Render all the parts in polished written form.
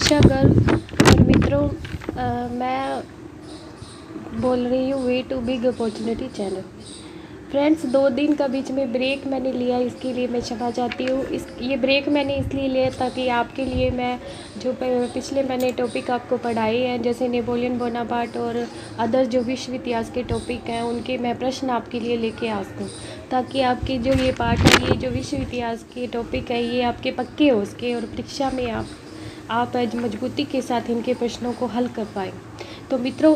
प्रतीक्षा गर्ग और मित्रों, मैं बोल रही हूँ way to big opportunity channel. Friends, 2 दिन का बीच में ब्रेक मैंने लिया, इसके लिए मैं क्षमा चाहती हूँ। ये ब्रेक मैंने इसलिए लिया ताकि आपके लिए मैं जो पिछले मैंने टॉपिक आपको पढ़ाए हैं, जैसे नेपोलियन बोनापार्ट और अदर जो विश्व इतिहास के टॉपिक हैं, उनके मैं प्रश्न आपके लिए लेके आ सकूँ, ताकि आपके जो ये पार्ट है, ये जो विश्व इतिहास के टॉपिक है, ये आपके पक्के हो सके और परीक्षा में आप मजबूती के साथ इनके प्रश्नों को हल कर पाएँ। तो मित्रों,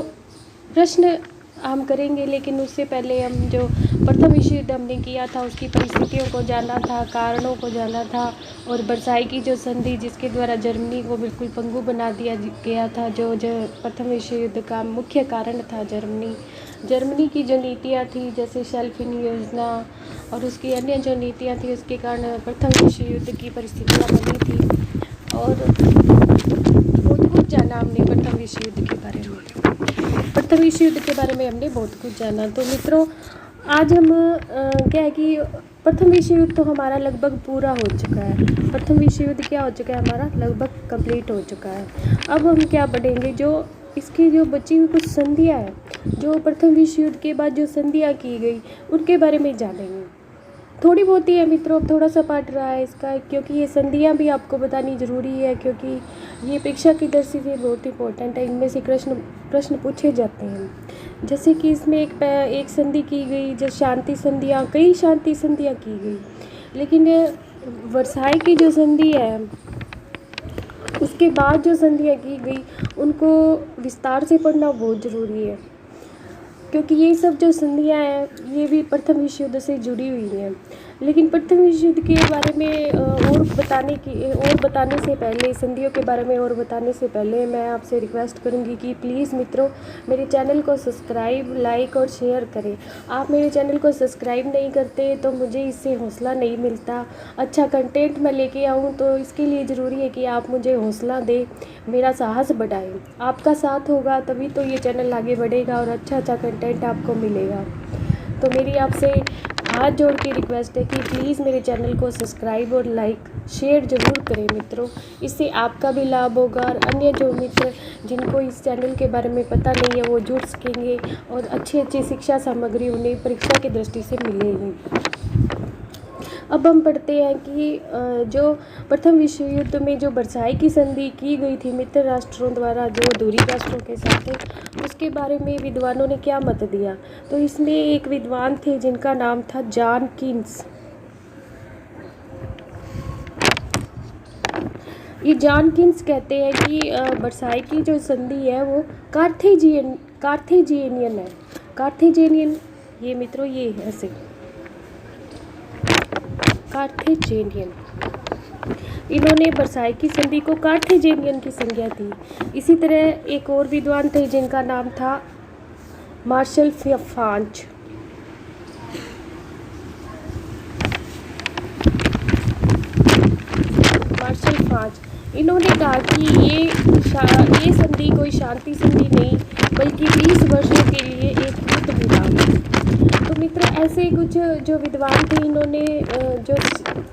प्रश्न हम करेंगे, लेकिन उससे पहले हम जो प्रथम विश्व युद्ध हमने किया था उसकी परिस्थितियों को जाना था, कारणों को जाना था, और वर्साई की जो संधि जिसके द्वारा जर्मनी को बिल्कुल पंगु बना दिया गया था, जो प्रथम विश्व युद्ध का मुख्य कारण था जर्मनी की जो नीतियाँ थी, जैसे शेल्फिन योजना और उसकी अन्य जो नीतियाँ थी, उसके कारण प्रथम विश्व युद्ध की परिस्थितियाँ बनी थी। और बहुत कुछ जाना हमने प्रथम विश्व युद्ध के बारे में हमने बहुत कुछ जाना। तो मित्रों, आज हम क्या है कि प्रथम विश्व युद्ध तो हमारा लगभग पूरा हो चुका है। प्रथम विश्व युद्ध क्या हो चुका है, हमारा लगभग कंप्लीट हो चुका है। अब हम क्या पढ़ेंगे, जो इसकी जो बची हुई कुछ संधियाँ हैं, जो प्रथम विश्व युद्ध के बाद जो संधियाँ की गई, उनके बारे में जानेंगे। थोड़ी बहुत ही है मित्रों, अब थोड़ा सा पार्ट रहा है इसका, क्योंकि ये संधियाँ भी आपको बतानी ज़रूरी है, क्योंकि ये परीक्षा की दृष्टि से बहुत इंपॉर्टेंट है। इनमें से प्रश्न पूछे जाते हैं। जैसे कि इसमें एक संधि की गई, जो शांति संधियाँ, कई शांति संधियाँ की गई, लेकिन वर्साई की जो संधि है, उसके बाद जो संधियाँ की गई, उनको विस्तार से पढ़ना बहुत ज़रूरी है, क्योंकि ये सब जो संधियाँ हैं ये भी प्रथम विश्व युद्ध से जुड़ी हुई हैं। लेकिन प्रथम विश्व युद्ध के बारे में और बताने से पहले, संधियों के बारे में और बताने से पहले, मैं आपसे रिक्वेस्ट करूंगी कि प्लीज़ मित्रों, मेरे चैनल को सब्सक्राइब, लाइक और शेयर करें। आप मेरे चैनल को सब्सक्राइब नहीं करते तो मुझे इससे हौसला नहीं मिलता। अच्छा कंटेंट मैं लेके आऊँ तो इसके लिए ज़रूरी है कि आप मुझे हौसला दें, मेरा साहस बढ़ाएं। आपका साथ होगा तभी तो ये चैनल आगे बढ़ेगा और अच्छा कंटेंट आपको मिलेगा। तो मेरी आपसे हाथ जोड़ के रिक्वेस्ट है कि प्लीज़ मेरे चैनल को सब्सक्राइब और लाइक शेयर ज़रूर करें मित्रों। इससे आपका भी लाभ होगा और अन्य जो मित्र जिनको इस चैनल के बारे में पता नहीं है वो जुड़ सकेंगे और अच्छी शिक्षा सामग्री उन्हें परीक्षा की दृष्टि से मिलेगी। अब हम पढ़ते हैं कि जो प्रथम विश्व युद्ध में जो वर्साई की संधि की गई थी मित्र राष्ट्रों द्वारा, जो दूरी राष्ट्रों के साथ, उसके बारे में विद्वानों ने क्या मत दिया। तो इसमें एक विद्वान थे जिनका नाम था जॉन कीन्स। ये जॉन कीन्स कहते हैं कि वर्साई की जो संधि है वो कार्थेजियन है। कार्थेजियन, ये मित्रों ये है ऐसे कार्थेजेनियन, इन्होंने वर्साई की संधि को कार्थेजेनियन की संज्ञा दी। इसी तरह एक और विद्वान थे जिनका नाम था मार्शल फांच। इन्होंने कहा कि ये संधि कोई शांति संधि नहीं बल्कि 20 वर्षों के लिए एक युद्ध विराम है। तो मित्र, ऐसे कुछ जो विद्वान थे, इन्होंने जो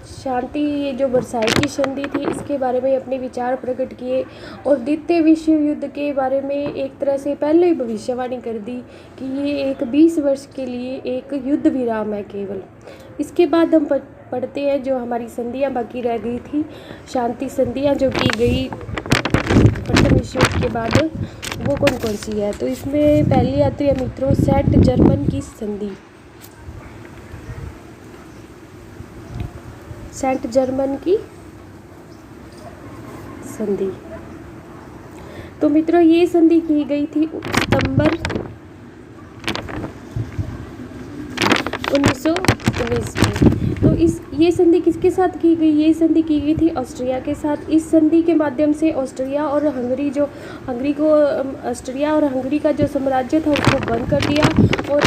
शांति, जो वर्साई की संधि थी, इसके बारे में अपने विचार प्रकट किए और द्वितीय विश्व युद्ध के बारे में एक तरह से पहले ही भविष्यवाणी कर दी कि ये एक 20 वर्ष के लिए एक युद्ध विराम है केवल। इसके बाद हम पढ़ते हैं जो हमारी संधियाँ बाकी रह गई थी, शांति संधियाँ जो की गई प्रथम विश्व युद्ध के बाद, वो कौन कौन सी है। तो इसमें पहली आती है मित्रों सेंट जर्मन की संधि। सेंट जर्मन की संधि, तो मित्रों ये संधि की गई थी सितंबर 1919 में। तो ये संधि किसके साथ की गई, ये संधि की गई थी ऑस्ट्रिया के साथ। इस संधि के माध्यम से ऑस्ट्रिया और हंगरी का जो साम्राज्य था उसको बंद कर दिया और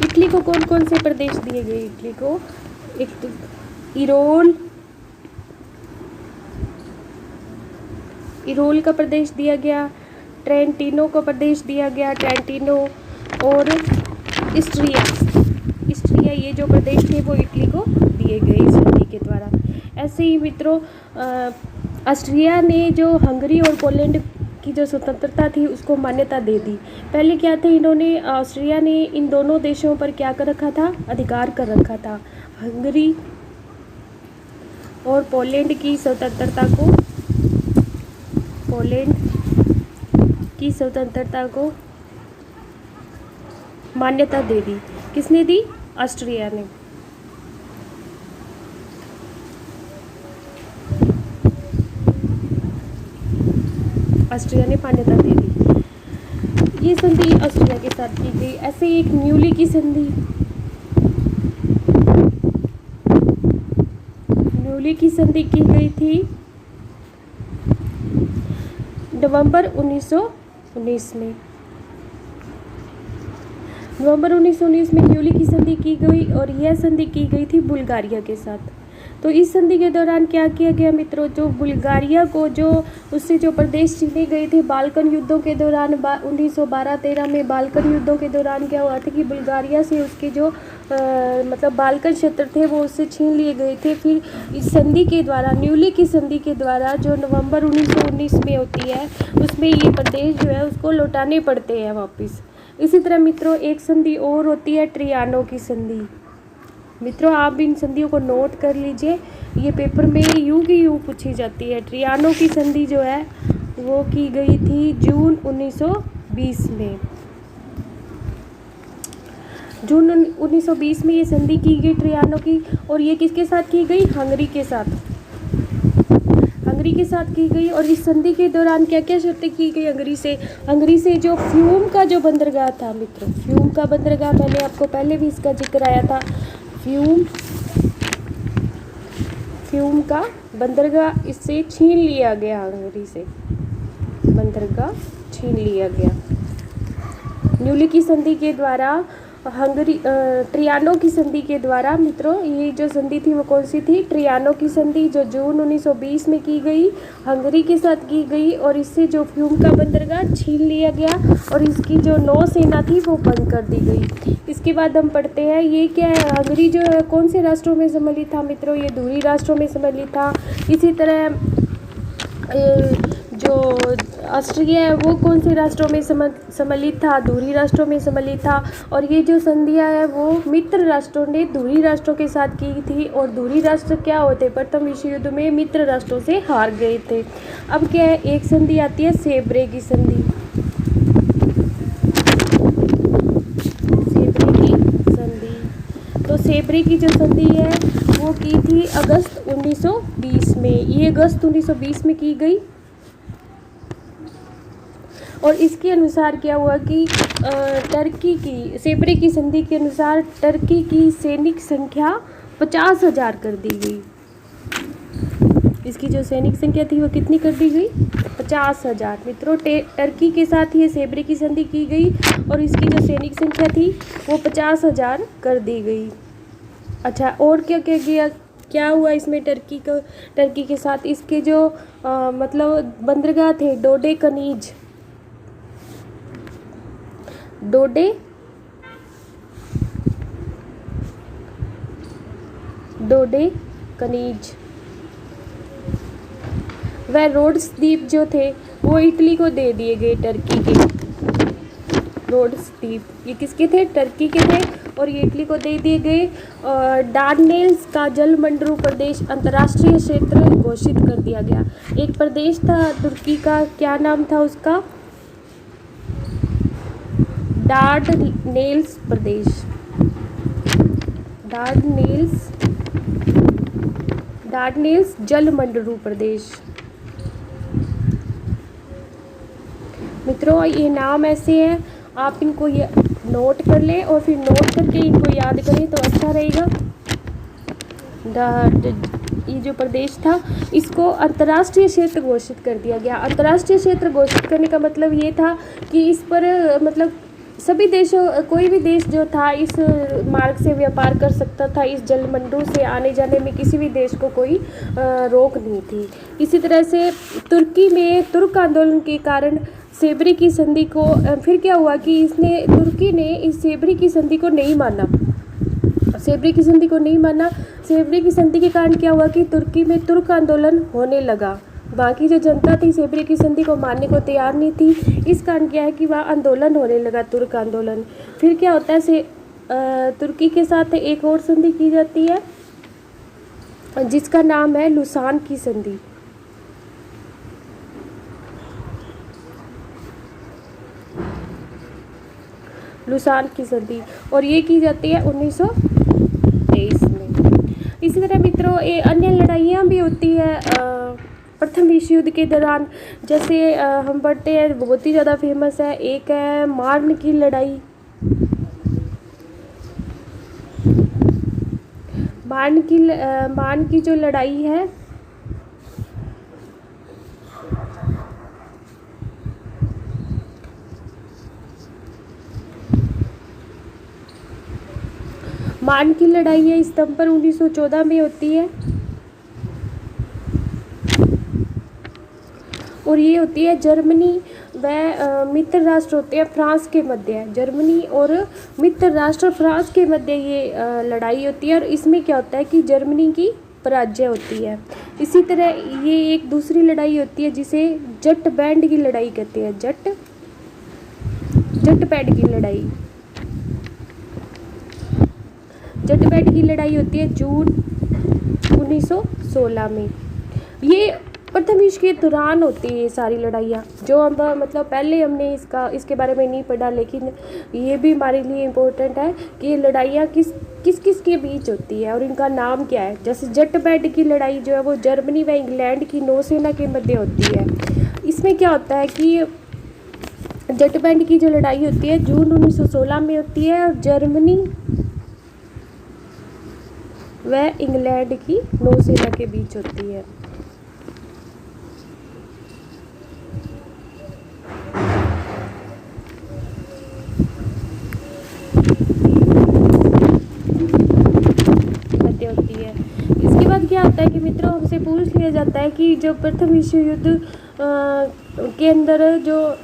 इटली को कौन कौन से प्रदेश दिए गए। इटली को एक तो इरोल का प्रदेश दिया गया, ट्रेंटिनो को प्रदेश दिया गया, ट्रेंटिनो और इस्ट्रिया, ये जो प्रदेश थे वो इटली को दिए गए इस संधि के द्वारा। ऐसे ही मित्रों ऑस्ट्रिया ने जो हंगरी और पोलैंड की जो स्वतंत्रता थी उसको मान्यता दे दी। पहले क्या थे, इन्होंने ऑस्ट्रिया ने इन दोनों देशों पर क्या कर रखा था, अधिकार कर रखा था। हंगरी और पोलैंड की स्वतंत्रता को, पोलैंड की स्वतंत्रता को मान्यता दे दी। किसने दी, ऑस्ट्रिया ने। ऑस्ट्रिया ने मान्यता दे दी। ये संधि ऑस्ट्रिया के साथ की गई। ऐसे एक न्यूली की संधि, न्यूली की संधि की गई थी नवंबर 1919 में। नवंबर 1919 में न्यूली की संधि की गई और यह संधि की गई थी बुल्गारिया के साथ। तो इस संधि के दौरान क्या किया गया मित्रों, जो बुल्गारिया को जो उससे जो प्रदेश छीने गए थे बाल्कन युद्धों के दौरान, 1912-13 में बाल्कन युद्धों के दौरान क्या हुआ था कि बुल्गारिया से उसके जो मतलब बाल्कन क्षेत्र थे वो उससे छीन लिए गए थे। फिर इस संधि के द्वारा, न्यूली की संधि के द्वारा जो नवंबर 1919 में होती है, उसमें ये प्रदेश जो है उसको लौटाने पड़ते हैं वापस। इसी तरह मित्रों एक संधि और होती है ट्रियानो की संधि। मित्रों आप भी इन संधियों को नोट कर लीजिए, ये पेपर में यूं की यूं पूछी जाती है। ट्रियानो की संधि जो है वो की गई थी जून 1920 में। जून 1920 में ये संधि की गई ट्रियानो की, और ये किसके साथ की गई, हंगरी के साथ, हंगरी के साथ की गई। और इस संधि के दौरान क्या क्या शर्तें की गई हंगरी से जो फ्यूम का जो बंदरगाह था मित्रों, फ्यूम का बंदरगाह, मैंने आपको पहले भी इसका जिक्र आया था। फ्यूम का बंदरगाह इससे छीन लिया गया, हंगरी से बंदरगाह छीन लिया गया। न्यूली की संधि के द्वारा ट्रियानो की संधि के द्वारा मित्रों ये जो संधि थी वो कौन सी थी, ट्रियानो की संधि, जो जून 1920 में की गई, हंगरी के साथ की गई, और इससे जो फ्यूम का बंदरगाह छीन लिया गया और इसकी जो नौसेना थी वो बंद कर दी गई। इसके बाद हम पढ़ते हैं ये क्या है, हंगरी जो है कौन से राष्ट्रों में सम्मिलित था मित्रों, ये दूरी राष्ट्रों में सम्मिलित था। इसी तरह जो ऑस्ट्रिया है वो कौन से राष्ट्रों में सम्मिलित था, दूरी राष्ट्रों में सम्मिलित था। और ये जो संधियाँ है वो मित्र राष्ट्रों ने दूरी राष्ट्रों के साथ की थी, और दूरी राष्ट्र क्या होते, प्रथम विश्व युद्ध में मित्र राष्ट्रों से हार गए थे। अब क्या है, एक संधि आती है सेब्रे की संधि। सेब्रे की संधि, तो सेब्रे की जो संधि है वो की थी अगस्त 1920 में। ये अगस्त 1920 में की गई, और इसके अनुसार क्या हुआ कि टर्की की, सेब्रे की संधि के अनुसार टर्की की सैनिक संख्या 50,000 कर दी गई। इसकी जो सैनिक संख्या थी वो कितनी कर दी गई, 50,000। मित्रों टर्की के साथ ये सेब्रे की संधि की गई और इसकी जो सैनिक संख्या थी वो 50,000 कर दी गई। अच्छा, और क्या क्या किया, क्या हुआ इसमें टर्की के साथ, इसके जो मतलब बंदरगाह थे डोडे कनीज व रोड्स द्वीप जो थे वो इटली को दे दिए गए। टर्की के रोड्स द्वीप ये किसके थे, टर्की के थे, और ये इटली को दे दिए गए। डार्डेनेल्स का जलमंडल प्रदेश अंतर्राष्ट्रीय क्षेत्र घोषित कर दिया गया। एक प्रदेश था तुर्की का, क्या नाम था उसका, डार्डेनेल्स प्रदेश, डार्डेनेल्स जलमंडल प्रदेश। मित्रों ये नाम ऐसे हैं, आप इनको ये नोट कर लें और फिर नोट करके इनको याद करें तो अच्छा रहेगा। ये जो प्रदेश था इसको अंतर्राष्ट्रीय क्षेत्र घोषित कर दिया गया। अंतर्राष्ट्रीय क्षेत्र घोषित करने का मतलब ये था कि इस पर मतलब सभी देशों, कोई भी देश जो था इस मार्ग से व्यापार कर सकता था। इस जलमंडल से आने जाने में किसी भी देश को कोई रोक नहीं थी। इसी तरह से तुर्की में तुर्क आंदोलन के कारण सेब्रे की संधि को, फिर क्या हुआ कि तुर्की ने इस सेब्रे की संधि को नहीं माना। सेवरी की संधि को नहीं माना। सेवरी की संधि के कारण क्या हुआ कि तुर्की में तुर्क आंदोलन होने लगा। बाकी जो जनता थी सेवरी की संधि को मानने को तैयार नहीं थी, इस कारण क्या है कि वहाँ आंदोलन होने लगा, तुर्क आंदोलन। फिर क्या होता है, तुर्की के साथ एक और संधि की जाती है जिसका नाम है लुसान की संधि। लुसान की संधि, और ये की जाती है 1923 में। इसी तरह मित्रों ये अन्य लड़ाइयाँ भी होती है प्रथम विश्व युद्ध के दौरान। जैसे हम पढ़ते हैं, बहुत ही ज़्यादा फेमस है, एक है मार्न की लड़ाई। मार्न की जो लड़ाई है मार्न की लड़ाई है सितंबर 1914 में होती है, और ये होती है जर्मनी व मित्र राष्ट्र होते हैं फ्रांस के मध्य। जर्मनी और मित्र राष्ट्र फ्रांस के मध्य ये लड़ाई होती है, और इसमें क्या होता है कि जर्मनी की पराजय होती है। इसी तरह ये एक दूसरी लड़ाई होती है जिसे जट बैंड की लड़ाई कहते हैं। जट बैंड की लड़ाई, जट बैंड की लड़ाई होती है जून 1916 में। ये प्रथम विश्व के दौरान होती है ये सारी लड़ाइयाँ, जो हम मतलब पहले हमने इसके बारे में नहीं पढ़ा, लेकिन ये भी हमारे लिए इम्पोर्टेंट है कि ये लड़ाइयाँ किस किस के बीच होती है और इनका नाम क्या है। जैसे जट बैंड की लड़ाई जो है वो जर्मनी व इंग्लैंड की नौसेना के मध्य होती है। इसमें क्या होता है कि जट बैंड की जो लड़ाई होती है जून 1916 में होती है, और जर्मनी व इंग्लैंड की नौसेना के बीच होती है। इसके बाद क्या होता है कि मित्रों हमसे पूछ लिया जाता है कि जो प्रथम विश्व युद्ध के अंदर जो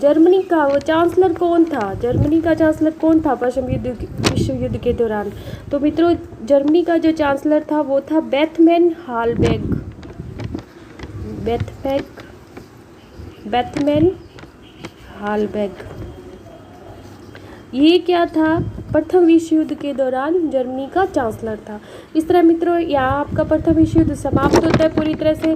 जर्मनी का वो चांसलर कौन था, जर्मनी का चांसलर कौन था प्रथम विश्व युद्ध के दौरान। तो मित्रों जर्मनी का जो चांसलर था वो था बेथमैन हालबेग। ये क्या था, प्रथम विश्व युद्ध के दौरान जर्मनी का चांसलर था। इस तरह मित्रों यहाँ आपका प्रथम विश्व युद्ध समाप्त होता है पूरी तरह से।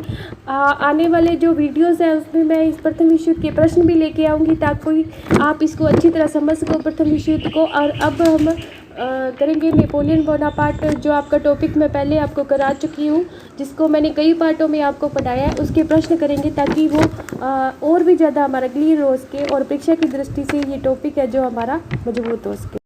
आने वाले जो वीडियोस हैं उसमें मैं इस प्रथम विश्व युद्ध के प्रश्न भी लेके आऊँगी ताकि आप इसको अच्छी तरह समझ सको प्रथम विश्व युद्ध को। और अब हम करेंगे नेपोलियन बोनापार्ट, जो आपका टॉपिक मैं पहले आपको करा चुकी हूँ, जिसको मैंने कई पार्टों में आपको पढ़ाया है। उसके प्रश्न करेंगे ताकि वो और भी ज़्यादा हमारा क्लियर हो सके और परीक्षा की दृष्टि से ये टॉपिक है जो हमारा मजबूत हो सके।